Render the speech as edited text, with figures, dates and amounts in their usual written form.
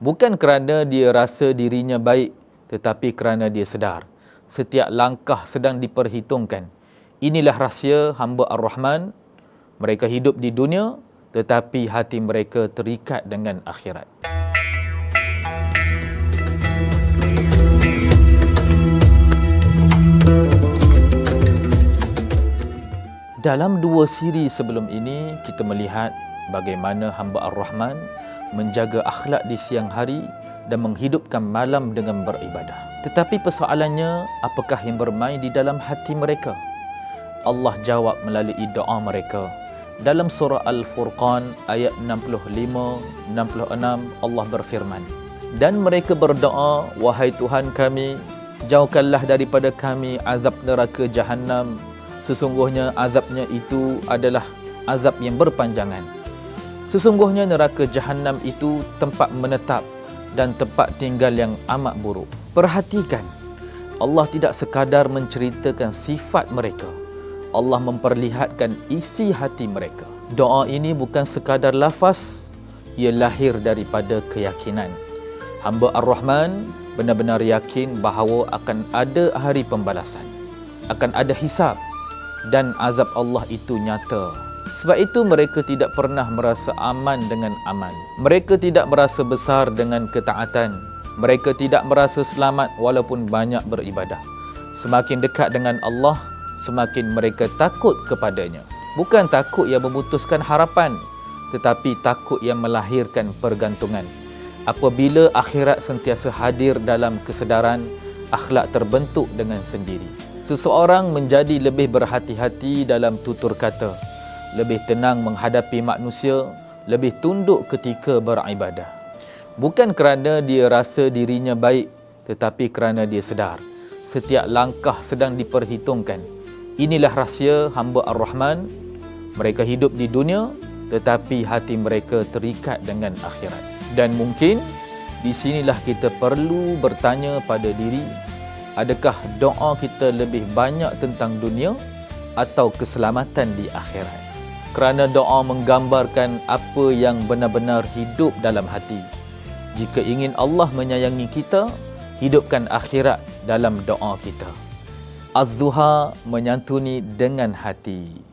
Bukan kerana dia rasa dirinya baik, tetapi kerana dia sedar setiap langkah sedang diperhitungkan. Inilah rahsia hamba Ar-Rahman. Mereka hidup di dunia, tetapi hati mereka terikat dengan akhirat. Dalam dua siri sebelum ini, kita melihat bagaimana hamba Ar-Rahman menjaga akhlak di siang hari dan menghidupkan malam dengan beribadah. Tetapi persoalannya, apakah yang bermain di dalam hati mereka? Allah jawab melalui doa mereka. Dalam surah Al-Furqan ayat 65-66, Allah berfirman, dan mereka berdoa, wahai Tuhan kami, jauhkanlah daripada kami azab neraka Jahannam. Sesungguhnya azabnya itu adalah azab yang berpanjangan. Sesungguhnya neraka Jahannam itu tempat menetap dan tempat tinggal yang amat buruk. Perhatikan, Allah tidak sekadar menceritakan sifat mereka. Allah memperlihatkan isi hati mereka. Doa ini bukan sekadar lafaz, ia lahir daripada keyakinan. Hamba Ar-Rahman benar-benar yakin bahawa akan ada hari pembalasan, akan ada hisab, dan azab Allah itu nyata. Sebab itu mereka tidak pernah merasa aman dengan amal. Mereka tidak merasa besar dengan ketaatan. Mereka tidak merasa selamat walaupun banyak beribadah. Semakin dekat dengan Allah, semakin mereka takut kepadanya. Bukan takut yang memutuskan harapan, tetapi takut yang melahirkan pergantungan. Apabila akhirat sentiasa hadir dalam kesedaran, akhlak terbentuk dengan sendiri. Seseorang menjadi lebih berhati-hati dalam tutur kata, lebih tenang menghadapi manusia, lebih tunduk ketika beribadah. Bukan kerana dia rasa dirinya baik, tetapi kerana dia sedar setiap langkah sedang diperhitungkan. Inilah rahsia hamba Ar-Rahman. Mereka hidup di dunia, tetapi hati mereka terikat dengan akhirat. Dan mungkin di sinilah kita perlu bertanya pada diri, adakah doa kita lebih banyak tentang dunia atau keselamatan di akhirat? Kerana doa menggambarkan apa yang benar-benar hidup dalam hati. Jika ingin Allah menyayangi kita, hidupkan akhirat dalam doa kita. Az-Zuha menyantuni dengan hati.